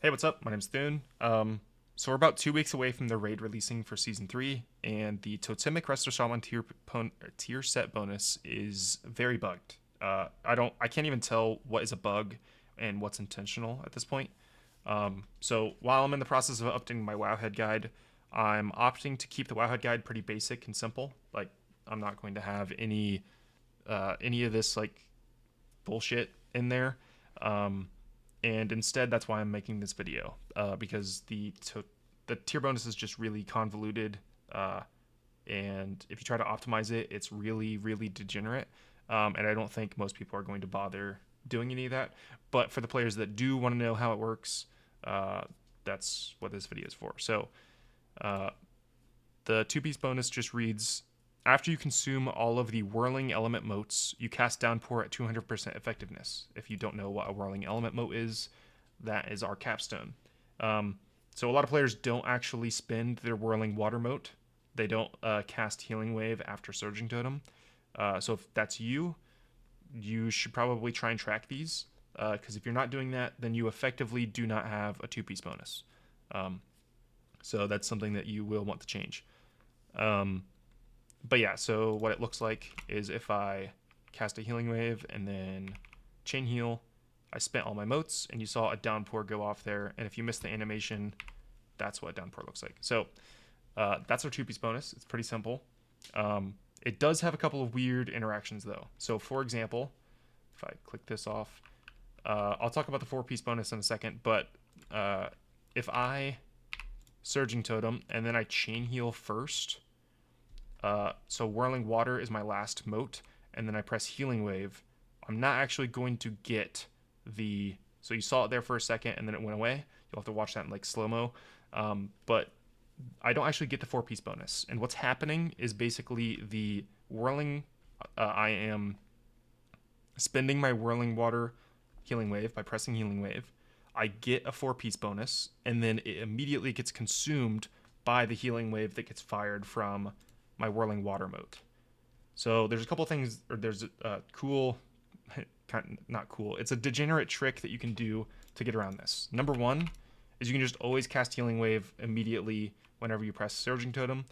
Hey, what's up? My name's Theun. So we're about 2 weeks away from the raid releasing for season 3, and the Totemic Resto Shaman tier set bonus is very bugged. I can't even tell what is a bug and what's intentional at this point. So while I'm in the process of updating my Wowhead guide, I'm opting to keep the Wowhead guide pretty basic and simple. Like, I'm not going to have any of this like bullshit in there. Um, and instead, that's why I'm making this video, because the tier bonus is just really convoluted, and if you try to optimize it, it's really degenerate. And I don't think most people are going to bother doing any of that. But for the players that do want to know how it works, uh, that's what this video is for. So uh, the two-piece bonus just reads: after you consume all of the whirling element motes, you cast Downpour at 200% effectiveness. If you don't know what a whirling element mote is, that is our capstone. Um, so a lot of players don't actually spend their whirling water mote. They don't cast Healing Wave after Surging Totem. So if that's you, you should probably try and track these, because if you're not doing that, then you effectively do not have a two-piece bonus. Um, so that's something that you will want to change. Um, but yeah, so what it looks like is if I cast a Healing Wave and then Chain Heal, I spent all my motes, and you saw a Downpour go off there. And if you missed the animation, that's what Downpour looks like. So that's our two-piece bonus. It's pretty simple. It does have a couple of weird interactions, though. So for example, if I click this off, I'll talk about the four-piece bonus in a second, but if I Surging Totem and then I Chain Heal first, so Whirling Water is my last mote, and then I press Healing Wave, I'm not actually going to get the... So you saw it there for a second, and then it went away. You'll have to watch that in like slow-mo. But I don't actually get the four-piece bonus. And what's happening is basically the Whirling... I am spending my Whirling Water Healing Wave by pressing Healing Wave. I get a four-piece bonus, and then it immediately gets consumed by the Healing Wave that gets fired from my Whirling Water mote. So there's a couple things, or there's a cool, not cool, it's a degenerate trick that you can do to get around this. Number one is you can just always cast Healing Wave immediately whenever you press Surging Totem.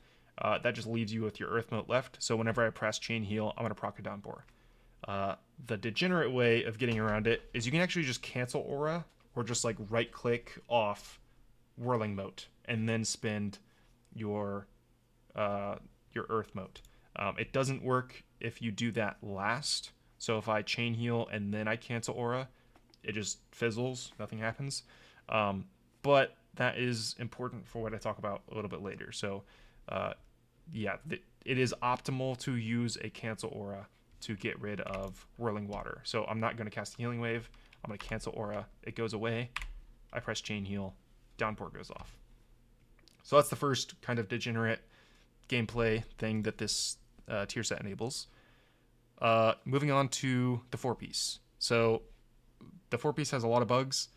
That just leaves you with your Earth mote left, so whenever I press Chain Heal, I'm going to proc a Downpour. The degenerate way of getting around it is you can actually just cancel Aura, or just like right click off Whirling Mote, and then spend your Earth mote. It doesn't work if you do that last. So if I Chain Heal and then I cancel Aura, it just fizzles. Nothing happens. But that is important for what I talk about a little bit later. So yeah, it is optimal to use a cancel Aura to get rid of Whirling Water. So I'm not going to cast a Healing Wave. I'm going to cancel Aura. It goes away. I press Chain Heal. Downpour goes off. So that's the first kind of degenerate gameplay thing that this tier set enables. Moving on to the four-piece. So the four-piece has a lot of bugs,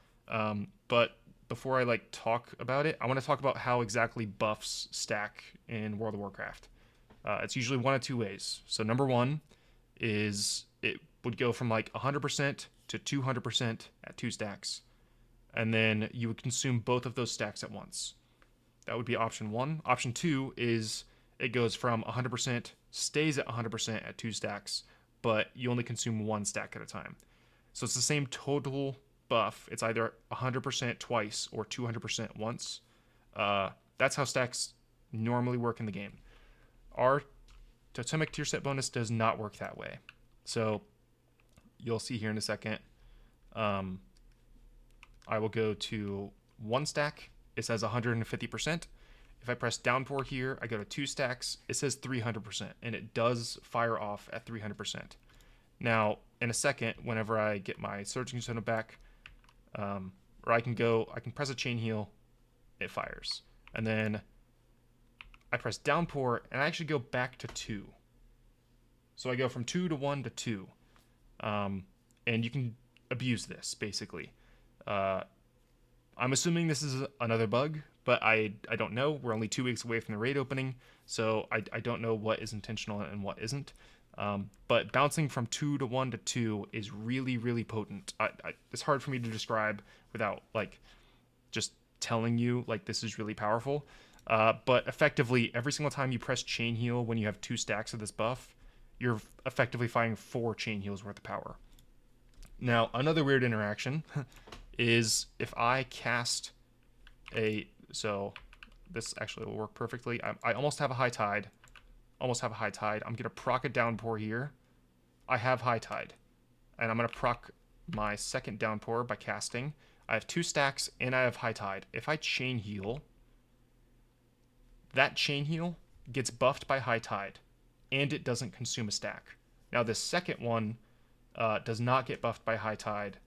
but before I talk about it, I want to talk about how exactly buffs stack in World of Warcraft. It's usually one of two ways. So number one is it would go from 100% to 200% at 2 stacks, and then you would consume both of those stacks at once. That would be option one. Option two is it goes from 100%, stays at 100% at 2 stacks, but you only consume 1 stack at a time. So it's the same total buff. It's either 100% twice or 200% once. That's how stacks normally work in the game. Our Totemic tier set bonus does not work that way. So you'll see here in a second. I will go to 1 stack. It says 150%. If I press Downpour here, I go to 2 stacks. It says 300%, and it does fire off at 300%. Now, in a second, whenever I get my Surging Totem back, or I can press a Chain Heal, it fires. And then I press Downpour, and I actually go back to 2. So I go from 2 to 1 to 2. And you can abuse this, basically. I'm assuming this is another bug, but I don't know. We're only 2 weeks away from the raid opening, so I don't know what is intentional and what isn't. But bouncing from 2 to 1 to 2 is really potent. It's hard for me to describe without just telling you like this is really powerful. But effectively, every single time you press chain heal when you have 2 stacks of this buff, you're effectively firing 4 chain heals worth of power. Now, another weird interaction is if I cast a... So, this actually will work perfectly. I almost have a high tide. Almost have a high tide. I'm going to proc a downpour here. I have high tide. And I'm going to proc my second downpour by casting. I have 2 stacks and I have high tide. If I chain heal, that chain heal gets buffed by high tide and it doesn't consume a stack. Now, this second one does not get buffed by high tide,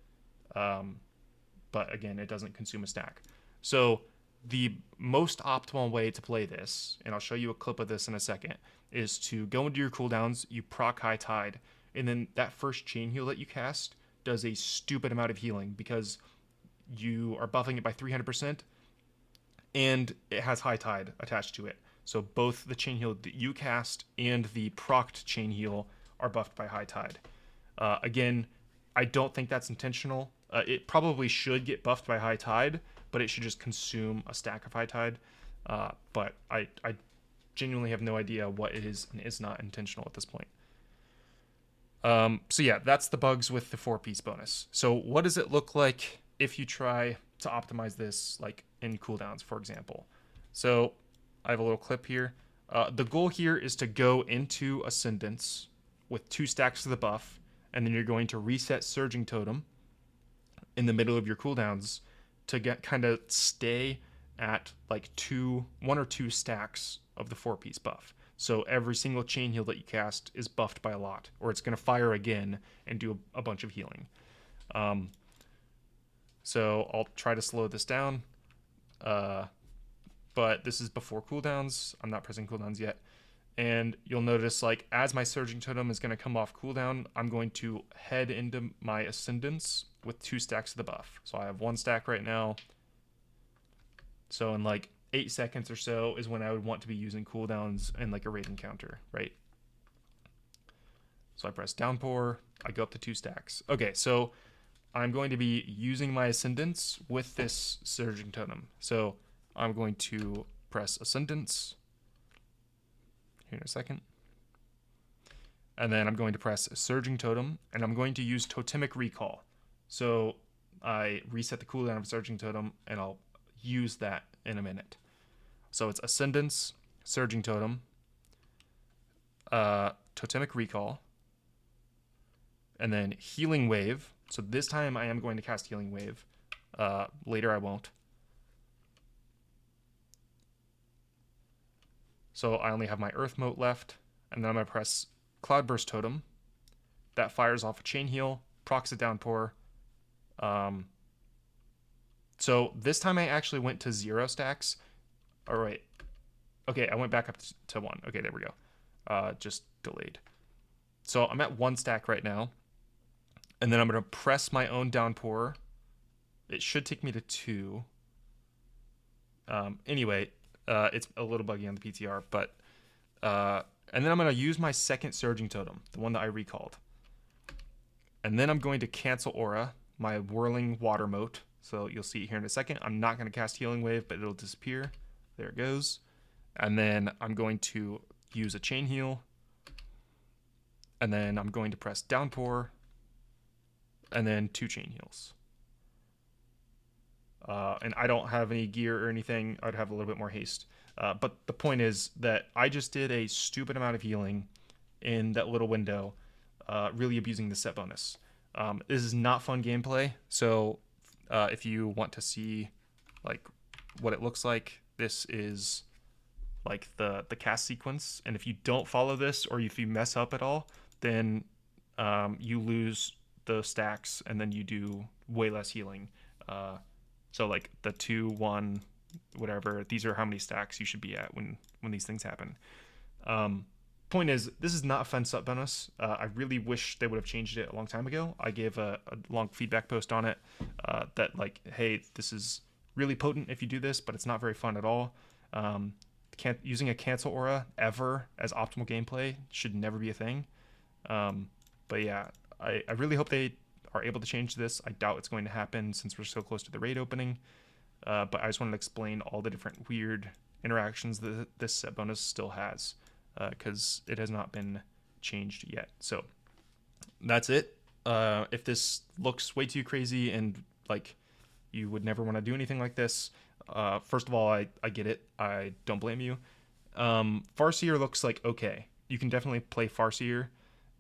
but again, it doesn't consume a stack. So the most optimal way to play this, and I'll show you a clip of this in a second, is to go into your cooldowns, you proc high tide, and then that first chain heal that you cast does a stupid amount of healing because you are buffing it by 300% and it has high tide attached to it. So both the chain heal that you cast and the procced chain heal are buffed by high tide. Again, I don't think that's intentional. It probably should get buffed by high tide, but it should just consume a stack of high tide. But I genuinely have no idea what it is and is not intentional at this point. So yeah, that's the bugs with the 4-piece bonus. So what does it look like if you try to optimize this, like in cooldowns, for example? So I have a little clip here. The goal here is to go into Ascendance with 2 stacks of the buff, and then you're going to reset Surging Totem in the middle of your cooldowns to get kind of stay at like 1 or 2 stacks of the 4-piece buff. So every single chain heal that you cast is buffed by a lot, or it's going to fire again and do a bunch of healing. So I'll try to slow this down, but this is before cooldowns. I'm not pressing cooldowns yet. And you'll notice, like, as my Surging Totem is going to come off cooldown, I'm going to head into my Ascendance with 2 stacks of the buff. So I have 1 stack right now. So in like 8 seconds or so is when I would want to be using cooldowns in like a raid encounter, right? So I press Downpour, I go up to 2 stacks. Okay, so I'm going to be using my Ascendance with this Surging Totem. So I'm going to press Ascendance here in a second. And then I'm going to press Surging Totem, and I'm going to use Totemic Recall. So I reset the cooldown of Surging Totem, and I'll use that in a minute. So it's Ascendance, Surging Totem, Totemic Recall, and then Healing Wave. So this time I am going to cast Healing Wave. Later I won't. So I only have my Earth Mote left, and then I'm going to press Cloudburst Totem. That fires off a Chain Heal, procs a Downpour. So this time I actually went to 0 stacks. All right. Okay, I went back up to 1. Okay, there we go. Just delayed. So I'm at 1 stack right now. And then I'm going to press my own Downpour. It should take me to 2. Anyway, it's a little buggy on the PTR, but... and then I'm going to use my second Surging Totem, the one that I recalled. And then I'm going to cancel Aura, my Whirling Water Mote. So you'll see it here in a second. I'm not going to cast Healing Wave, but it'll disappear. There it goes. And then I'm going to use a Chain Heal. And then I'm going to press Downpour. And then 2 Chain Heals. And I don't have any gear or anything. I'd have a little bit more haste. But the point is that I just did a stupid amount of healing in that little window, really abusing the set bonus. This is not fun gameplay, so if you want to see like what it looks like, this is like the cast sequence. And if you don't follow this, or if you mess up at all, then you lose the stacks, and then you do way less healing. So like the 2, 1, whatever, these are how many stacks you should be at when these things happen. Point is, this is not a fun set bonus. I really wish they would have changed it a long time ago. I gave a long feedback post on it that like, hey, this is really potent if you do this, but it's not very fun at all. Using a cancel aura ever as optimal gameplay should never be a thing. But yeah, I really hope they are able to change this. I doubt it's going to happen since we're so close to the raid opening. but I just wanted to explain all the different weird interactions that this set bonus still has, because it has not been changed yet. So that's it. If this looks way too crazy and like you would never want to do anything like this, first of all, I get it. I don't blame you. Farseer looks like okay. You can definitely play Farseer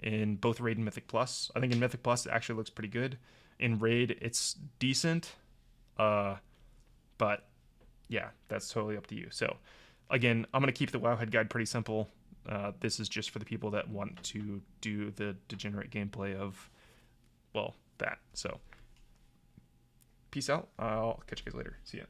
in both Raid and Mythic Plus. I think in Mythic Plus it actually looks pretty good. In Raid it's decent, but yeah, that's totally up to you. So again, I'm gonna keep the Wowhead guide pretty simple. This is just for the people that want to do the degenerate gameplay of, well, that. So peace out. I'll catch you guys later. See ya.